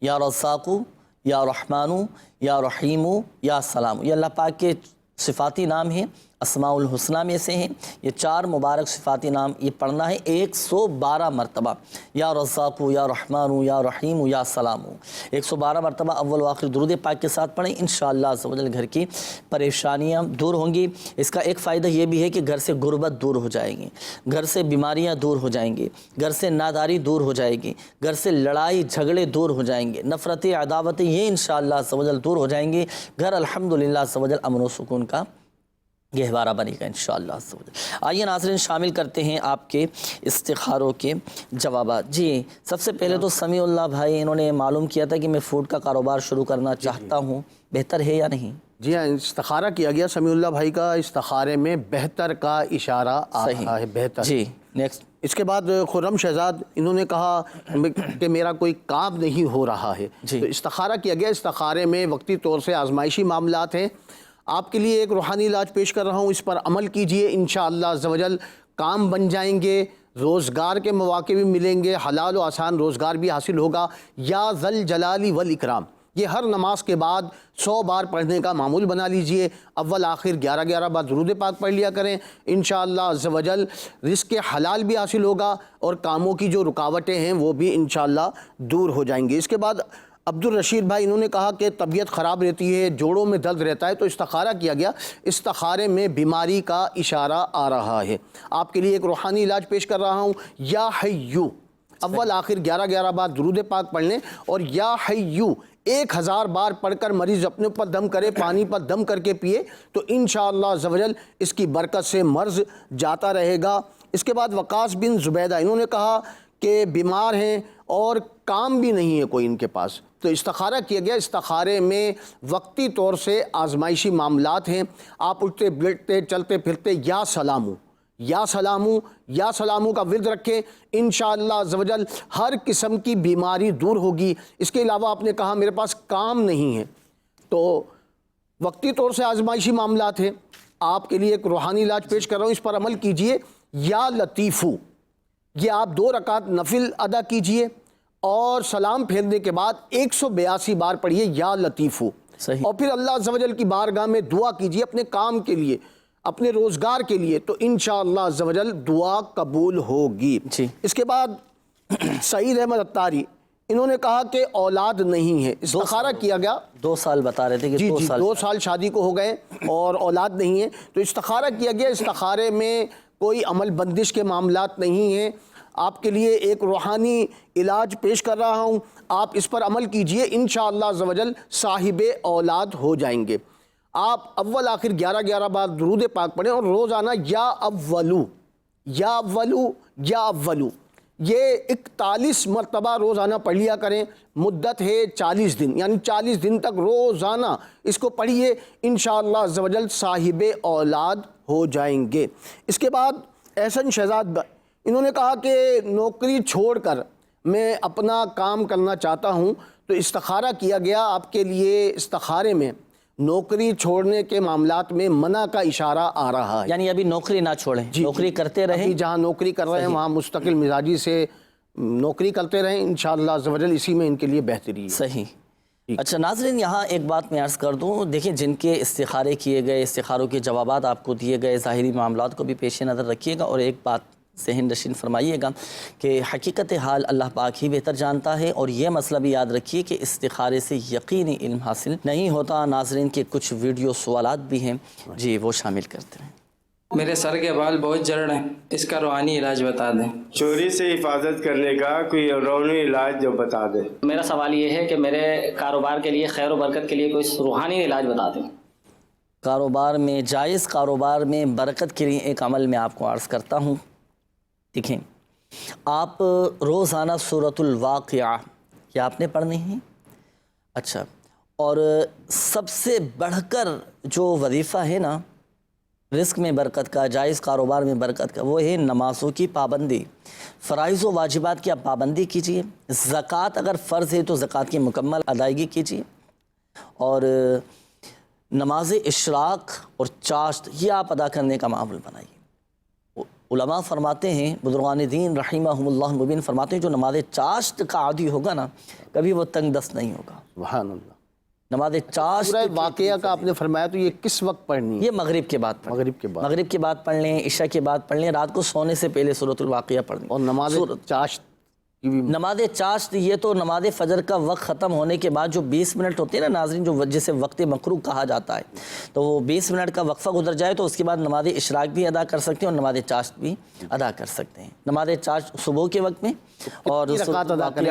یا رزاقو یا رحمانو یا رحیمو یا سلامو۔ یہ اللہ پاک کے صفاتی نام ہیں، اسماء الحسنہ میں سے ہیں، یہ 4 مبارک صفاتی نام یہ پڑھنا ہے 112 مرتبہ، یا رزاقو یا رحمانو یا رحیمو یا سلامو، 112 مرتبہ اول و آخر درود پاک کے ساتھ پڑھیں، انشاءاللہ عز و جل گھر کی پریشانیاں دور ہوں گی۔ اس کا ایک فائدہ یہ بھی ہے کہ گھر سے غربت دور ہو جائے گی، گھر سے بیماریاں دور ہو جائیں گی، گھر سے ناداری دور ہو جائے گی، گھر سے لڑائی جھگڑے دور ہو جائیں گے، نفرتیں عداوتیں یہ انشاءاللہ عز و جل دور ہو جائیں گی، گھر الحمدللہ عز و جل امن و سکون کا گہوارہ بنے گا انشاءاللہ عز و جل۔ آئیے ناظرین شامل کرتے ہیں آپ کے استخاروں کے جوابات۔ جی سب سے پہلے تو سمیع اللہ بھائی انہوں نے معلوم کیا تھا کہ میں فوڈ کا کاروبار شروع کرنا چاہتا ہوں، بہتر ہے یا نہیں؟ جی ہاں، استخارہ کیا گیا سمیع اللہ بھائی کا، استخارے میں بہتر کا اشارہ آ رہا ہے، بہتر۔ جی نیکسٹ۔ اس کے بعد خرم شہزاد انہوں نے کہا کہ میرا کوئی کام نہیں ہو رہا ہے، تو استخارہ کیا گیا، استخارے میں وقتی طور سے آزمائشی معاملات ہیں۔ آپ کے لیے ایک روحانی علاج پیش کر رہا ہوں، اس پر عمل کیجئے، انشاءاللہ عز و جل کام بن جائیں گے، روزگار کے مواقع بھی ملیں گے، حلال و آسان روزگار بھی حاصل ہوگا۔ یا ذل جلال والاکرام، یہ ہر نماز کے بعد 100 بار پڑھنے کا معمول بنا لیجئے. اول آخر 11 بار درود پاک پڑھ لیا کریں. انشاءاللہ عز و جل رزق حلال بھی حاصل ہوگا اور کاموں کی جو رکاوٹیں ہیں وہ بھی انشاءاللہ دور ہو جائیں گی. اس کے بعد عبد الرشید بھائی انہوں نے کہا کہ طبیعت خراب رہتی ہے، جوڑوں میں درد رہتا ہے، تو استخارہ کیا گیا. استخارے میں بیماری کا اشارہ آ رہا ہے. آپ کے لیے ایک روحانی علاج پیش کر رہا ہوں. یا حیو اول آخر 11 بار درود پاک پڑھ لیں اور یا حیو 1000 بار پڑھ کر مریض اپنے اوپر دم کرے، پانی پر دم کر کے پیے تو انشاءاللہ عز و جل اس کی برکت سے مرض جاتا رہے گا. اس کے بعد وقاص بن زبیدہ انہوں نے کہا کہ بیمار ہیں اور کام بھی نہیں ہے کوئی ان کے پاس، تو استخارہ کیا گیا. استخارے میں وقتی طور سے آزمائشی معاملات ہیں. آپ اٹھتے بیٹھتے چلتے پھرتے یا سلامو کا ورد رکھیں، انشاءاللہ عز و جل ہر قسم کی بیماری دور ہوگی. اس کے علاوہ آپ نے کہا میرے پاس کام نہیں ہے، تو وقتی طور سے آزمائشی معاملات ہیں. آپ کے لیے ایک روحانی علاج پیش کر رہا ہوں، اس پر عمل کیجئے. یا لطیفو یہ آپ 2 رکعت نفل ادا کیجئے اور سلام پھیرنے کے بعد 182 بار پڑھیے یا لطیفو. اور پھر اللہ عز و جل کی بارگاہ میں دعا کیجئے اپنے کام کے لیے، اپنے روزگار کے لیے، تو انشاءاللہ عز و جل دعا قبول ہوگی. اس کے بعد سعید احمد اتاری انہوں نے کہا کہ اولاد نہیں ہے. استخارہ کیا گیا. 2 سال بتا رہے تھے کہ 2 سال شادی کو ہو گئے اور اولاد نہیں ہے، تو استخارہ کیا گیا. استخارے میں کوئی عمل بندش کے معاملات نہیں ہیں. آپ کے لیے ایک روحانی علاج پیش کر رہا ہوں، آپ اس پر عمل کیجئے، انشاءاللہ عز و جل صاحب اولاد ہو جائیں گے. آپ اول آخر 11 بار درود پاک پڑھیں اور روزانہ یا اولو یہ 41 مرتبہ روزانہ پڑھ لیا کریں. مدت ہے 40 دن، یعنی 40 دن تک روزانہ اس کو پڑھیے، انشاءاللہ عز و جل صاحب اولاد ہو جائیں گے. اس کے بعد احسن شہزاد انہوں نے کہا کہ نوکری چھوڑ کر میں اپنا کام کرنا چاہتا ہوں، تو استخارہ کیا گیا. آپ کے لیے استخارے میں نوکری چھوڑنے کے معاملات میں منع کا اشارہ آ رہا ہے. یعنی ابھی نوکری نہ چھوڑیں، نوکری کرتے رہیں، جہاں نوکری کر رہے ہیں وہاں مستقل مزاجی سے نوکری کرتے رہیں، انشاءاللہ عز و جل اسی میں ان کے لیے بہتری ہے. صحیح. اچھا ناظرین، یہاں ایک بات میں عرض کر دوں، دیکھیں جن کے استخارے کیے گئے، استخاروں کے جوابات آپ کو دیے گئے، ظاہری معاملات کو بھی پیش نظر رکھیے گا اور ایک بات ذہن نشین فرمائیے گا کہ حقیقت حال اللہ پاک ہی بہتر جانتا ہے. اور یہ مسئلہ بھی یاد رکھیے کہ استخارے سے یقینی علم حاصل نہیں ہوتا. ناظرین کے کچھ ویڈیو سوالات بھی ہیں، جی وہ شامل کرتے ہیں. میرے سر کے بال بہت جڑ رہے ہیں، اس کا روحانی علاج بتا دیں. چوری سے حفاظت کرنے کا کوئی روحانی علاج جو بتا دیں. میرا سوال یہ ہے کہ میرے کاروبار کے لیے خیر و برکت کے لیے کوئی روحانی علاج بتا دیں. کاروبار میں، جائز کاروبار میں برکت کے لیے ایک عمل میں آپ کو عرض کرتا ہوں. دیکھیں، آپ روزانہ سورۃ الواقعہ یہ آپ نے پڑھنی ہے. اچھا، اور سب سے بڑھ کر جو وظیفہ ہے نا رزق میں برکت کا، جائز کاروبار میں برکت کا، وہ ہے نمازوں کی پابندی. فرائض و واجبات کی آپ پابندی کیجئے. زکوٰۃ اگر فرض ہے تو زکوٰۃ کی مکمل ادائیگی کیجئے. اور نماز اشراق اور چاشت یہ آپ ادا کرنے کا معمول بنائیے. علماء فرماتے ہیں، بزرگان دین رحمہم اللہ مبین فرماتے ہیں، جو نماز چاشت کا عادی ہوگا نا کبھی وہ تنگ دست نہیں ہوگا. سبحان اللہ. نماز چاشت سورہ واقعہ کا آپ نے فرمایا، تو یہ کس وقت پڑھنی ہے؟ یہ مغرب کے بعد پڑھیں. مغرب کے بعد پڑھ لیں، عشاء کے بعد پڑھ لیں، رات کو سونے سے پہلے سورۃ الواقعہ پڑھ لیں. اور نماز چاشت نماز چاشت یہ تو نماز فجر کا وقت ختم ہونے کے بعد جو 20 منٹ ہوتے ہیں نا ناظرین، جو جسے وقت مکروہ کہا جاتا ہے، تو وہ 20 منٹ کا وقفہ گزر جائے تو اس کے بعد نماز اشراق بھی ادا کر سکتے ہیں اور نماز چاشت بھی ادا کر سکتے ہیں. نماز چاشت صبح کے وقت میں اور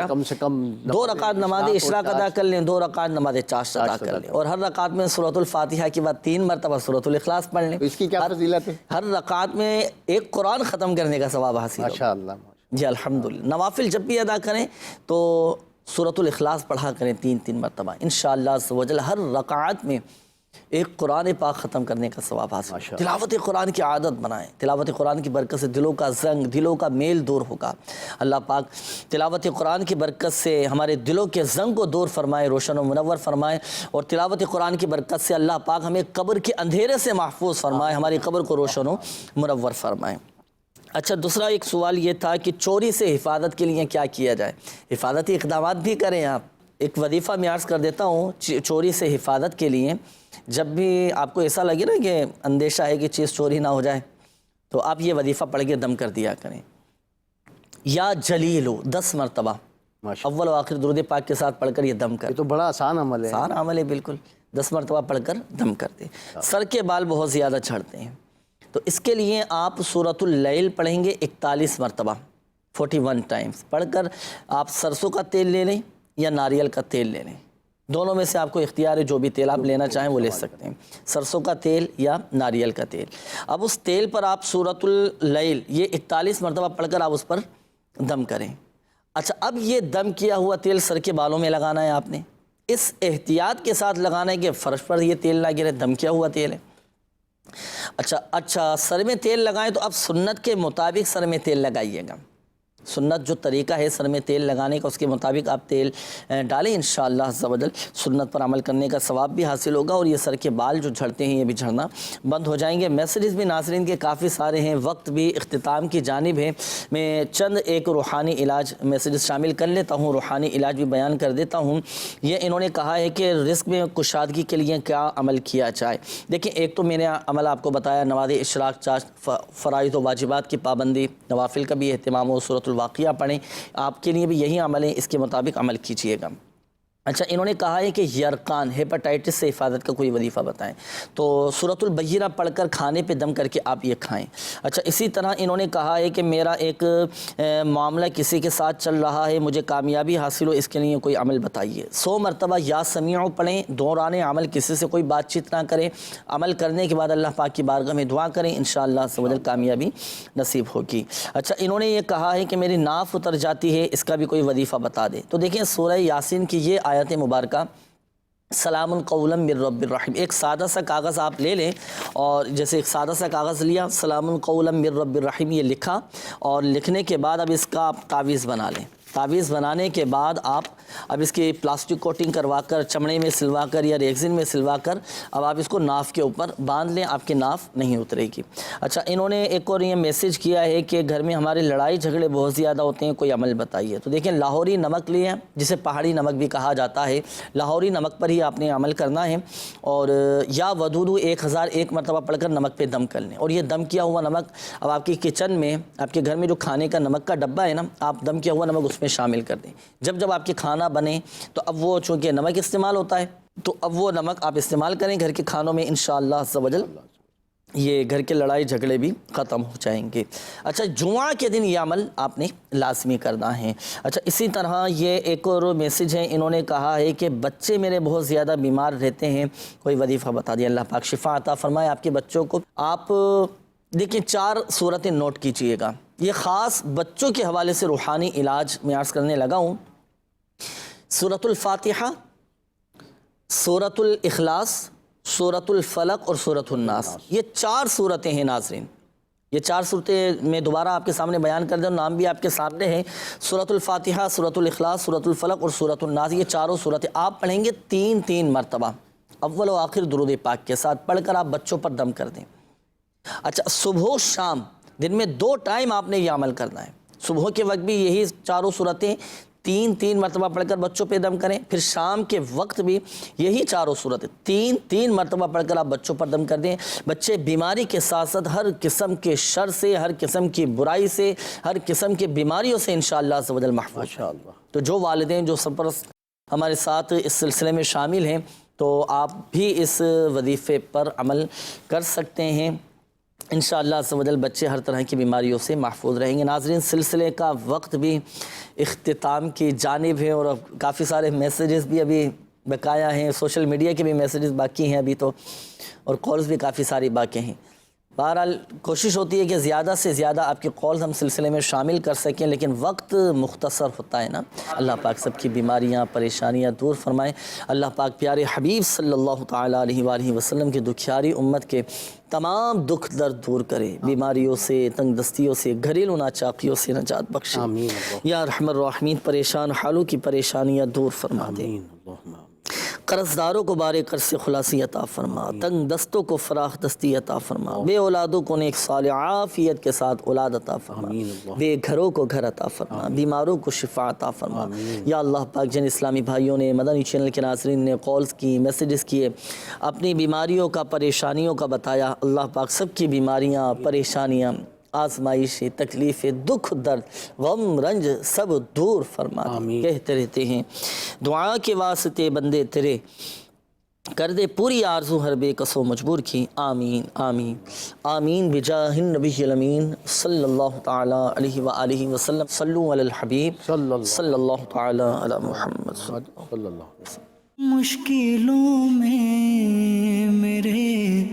کم سے کم 2 رکعت نماز اشراق ادا کر لیں، 2 رکعت نماز چاشت ادا کر لیں، اور ہر رکعت میں سورۃ الفاتحہ کے بعد 3 مرتبہ سورۃ الاخلاص پڑھ لیں. اس کی کیا فضیلت ہے؟ ہر رکعت میں ایک قرآن ختم کرنے کا ثواب حاصل ہوگا. ماشاءاللہ. جی الحمدللہ. نوافل جب بھی ادا کریں تو سورۃ الاخلاص پڑھا کریں 3 مرتبہ. انشاءاللہ عز و جل ہر رکعت میں ایک قرآن پاک ختم کرنے کا ثواب حاصل. تلاوت قرآن کی عادت بنائیں. تلاوت قرآن کی برکت سے دلوں کا زنگ، دلوں کا میل دور ہوگا. اللہ پاک تلاوت قرآن کی برکت سے ہمارے دلوں کے زنگ کو دور فرمائے، روشن و منور فرمائے. اور تلاوت قرآن کی برکت سے اللہ پاک ہمیں قبر کے اندھیرے سے محفوظ فرمائے، ہماری قبر کو روشن و منور فرمائے. اچھا، دوسرا ایک سوال یہ تھا کہ چوری سے حفاظت کے لیے کیا کیا جائے؟ حفاظتی اقدامات بھی کریں آپ. ایک وظیفہ میں عرض کر دیتا ہوں چوری سے حفاظت کے لیے. جب بھی آپ کو ایسا لگے نا کہ اندیشہ ہے کہ چیز چوری نہ ہو جائے تو آپ یہ وظیفہ پڑھ کے دم کر دیا کریں. یا جلیلو 10 مرتبہ اول و آخر درود پاک کے ساتھ پڑھ کر یہ دم کر. یہ تو بڑا آسان عمل ہے. آسان عمل ہے بالکل. 10 مرتبہ پڑھ کر دم کر دیں. سر کے بال بہت زیادہ جھڑتے ہیں تو اس کے لیے آپ سورۃ اللیل پڑھیں گے 41 مرتبہ 41 ٹائمز پڑھ کر آپ سرسوں کا تیل لے لیں یا ناریل کا تیل لے لیں. دونوں میں سے آپ کو اختیار ہے، جو بھی تیل آپ لینا چاہیں وہ لے سکتے ہیں، سرسوں کا تیل یا ناریل کا تیل. اب اس تیل پر آپ سورۃ اللیل یہ 41 مرتبہ پڑھ کر آپ اس پر دم کریں. اچھا اب یہ دم کیا ہوا تیل سر کے بالوں میں لگانا ہے. آپ نے اس احتیاط کے ساتھ لگانا ہے کہ فرش پر یہ تیل نہ گرے، دم کیا ہوا تیل ہے. اچھا سر میں تیل لگائیں تو اب سنت کے مطابق سر میں تیل لگائیے گا. سنت جو طریقہ ہے سر میں تیل لگانے کا اس کے مطابق آپ تیل ڈالیں. انشاءاللہ عز و جل سنت پر عمل کرنے کا ثواب بھی حاصل ہوگا اور یہ سر کے بال جو جھڑتے ہیں یہ بھی جھڑنا بند ہو جائیں گے. میسیجز بھی ناظرین کے کافی سارے ہیں، وقت بھی اختتام کی جانب ہے. میں چند ایک روحانی علاج میسیجز شامل کر لیتا ہوں، روحانی علاج بھی بیان کر دیتا ہوں. یہ انہوں نے کہا ہے کہ رزق میں کشادگی کے لیے کیا عمل کیا جائے. دیکھیں ایک تو میں نے عمل آپ کو بتایا نماز اشراق، چاشت، فرائض و واجبات کی پابندی، نوافل کا بھی اہتمام ہو، سورۃ واقعہ پڑھیں. آپ کے لیے بھی یہی عمل ہے، اس کے مطابق عمل کیجئے گا. اچھا انہوں نے کہا ہے کہ یرقان ہیپاٹائٹس سے حفاظت کا کوئی وظیفہ بتائیں تو سورۃ البینہ پڑھ کر کھانے پہ دم کر کے آپ یہ کھائیں. اچھا اسی طرح انہوں نے کہا ہے کہ میرا ایک معاملہ کسی کے ساتھ چل رہا ہے، مجھے کامیابی حاصل ہو، اس کے لیے کوئی عمل بتائیے. 100 مرتبہ یا سمیع پڑھیں، دوران عمل کسی سے کوئی بات چیت نہ کریں. عمل کرنے کے بعد اللہ پاک کی بارگاہ میں دعا کریں، انشاءاللہ عز و جل کامیابی نصیب ہوگی. اچھا انہوں نے یہ کہا ہے کہ میری ناف اتر جاتی ہے، اس کا بھی کوئی وظیفہ بتا دیں. تو دیکھیں سورہ یاسین کی یہ آیت مبارکہ سلام قولا من رب الرحیم، ایک سادہ سا کاغذ آپ لے لیں اور جیسے ایک سادہ سا کاغذ لیا، سلام قولا من رب الرحیم یہ لکھا اور لکھنے کے بعد اب اس کا آپ تعویذ بنا لیں. تعویذ بنانے کے بعد آپ اب اس کی پلاسٹک کوٹنگ کروا کر چمڑے میں سلوا کر یا ریگزین میں سلوا کر اب آپ اس کو ناف کے اوپر باندھ لیں، آپ کی ناف نہیں اترے گی. اچھا انہوں نے ایک اور یہ میسیج کیا ہے کہ گھر میں ہمارے لڑائی جھگڑے بہت زیادہ ہوتے ہیں، کوئی عمل بتائیے. تو دیکھیں لاہوری نمک لیا جسے پہاڑی نمک بھی کہا جاتا ہے، لاہوری نمک پر ہی آپ نے عمل کرنا ہے اور یا ودودو 1001 مرتبہ پڑھ کر نمک پہ دم کر لیں. اور یہ دم کیا ہوا نمک اب آپ کی کچن میں آپ کے گھر میں جو کھانے کا نمک کا ڈبہ ہے نا، آپ دم کیا ہوا نمک اس میں شامل کر دیں. جب آپ کے کھانا بنے تو اب وہ چونکہ نمک استعمال ہوتا ہے تو اب وہ نمک آپ استعمال کریں گھر کے کھانوں میں، انشاءاللہ عز و جل یہ گھر کے لڑائی جھگڑے بھی ختم ہو جائیں گے. اچھا جمعہ کے دن یہ عمل آپ نے لازمی کرنا ہے. اچھا اسی طرح یہ ایک اور میسیج ہے، انہوں نے کہا ہے کہ بچے میرے بہت زیادہ بیمار رہتے ہیں، کوئی وظیفہ بتا دیں، اللہ پاک شفا عطا فرمائے آپ کے بچوں کو. آپ دیکھیں 4 صورتیں نوٹ کیجئے گا، یہ خاص بچوں کے حوالے سے روحانی علاج میں عرض کرنے لگا ہوں. سورۃ الفاتحہ، سورۃ الاخلاص، سورۃ الفلق اور سورۃ الناس، یہ 4 صورتیں ہیں ناظرین. یہ 4 صورتیں میں دوبارہ آپ کے سامنے بیان کر دوں، نام بھی آپ کے سامنے ہیں. سورۃ الفاتحہ، سورۃ الاخلاص، سورۃ الفلق اور سورۃ الناس، یہ 4 صورتیں آپ پڑھیں گے 3 مرتبہ اول و آخر درود پاک کے ساتھ پڑھ کر آپ بچوں پر دم کر دیں. اچھا صبح و شام دن میں 2 ٹائم آپ نے یہ عمل کرنا ہے. صبح کے وقت بھی یہی 4 صورتیں 3 مرتبہ پڑھ کر بچوں پہ دم کریں، پھر شام کے وقت بھی یہی 4 صورتیں 3 مرتبہ پڑھ کر آپ بچوں پر دم کر دیں. بچے بیماری کے ساتھ ساتھ ہر قسم کے شر سے، ہر قسم کی برائی سے، ہر قسم کی بیماریوں سے انشاءاللہ عز و جل محفوظ ہیں. تو جو والدین جو سرپرست ہمارے ساتھ اس سلسلے میں شامل ہیں تو آپ بھی اس وظیفے پر عمل کر سکتے ہیں. انشاءاللہ عز و جل بچے ہر طرح کی بیماریوں سے محفوظ رہیں گے. ناظرین سلسلے کا وقت بھی اختتام کی جانب ہے اور کافی سارے میسیجز بھی ابھی بقایا ہیں، سوشل میڈیا کے بھی میسیجز باقی ہیں ابھی تو، اور کالز بھی کافی ساری باقی ہیں. بہرحال کوشش ہوتی ہے کہ زیادہ سے زیادہ آپ کی کالز ہم سلسلے میں شامل کر سکیں، لیکن وقت مختصر ہوتا ہے نا. اللہ پاک سب کی بیماریاں پریشانیاں دور فرمائے. اللہ پاک پیارے حبیب صلی اللہ تعالیٰ علیہ وآلہ وسلم کی دکھیاری امت کے تمام دکھ درد دور کرے، بیماریوں سے، تنگ دستیوں سے، گھریلو ناچاقیوں سے نجات بخشے. یا رحم الراحمین پریشان حالوں کی پریشانیاں دور فرما دے. قرضداروں کو بارے قرض سے خلاصی عطا فرما، تنگ دستوں کو فراخ دستی عطا فرما، بے اولادوں کو نیک صالح عافیت کے ساتھ اولاد عطا فرما، بے گھروں کو گھر عطا فرما، بیماروں کو شفا عطا فرما۔ یا اللہ پاک جن اسلامی بھائیوں نے مدنی چینل کے ناظرین نے کالز کی، میسیجز کیے، اپنی بیماریوں کا پریشانیوں کا بتایا، اللہ پاک سب کی بیماریاں پریشانیاں آزمائش تکلیف دکھ درد غم رنج سب دور فرما دے۔ کہتے رہتے ہیں دعا کے واسطے بندے تیرے، کر دے پوری آرزو ہر بے کس و مجبور کی، آمین آمین آمین بجاہ النبی الامین صلی اللہ تعالی علیہ وآلہ وسلم۔ صلو علی الحبیب صلی اللہ تعالی علی محمد صلی اللہ علیہ وسلم۔ مشکلوں میں میرے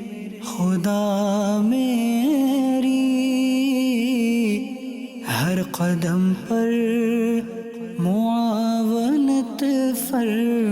خدا میری ہر قدم پر معاونت فرما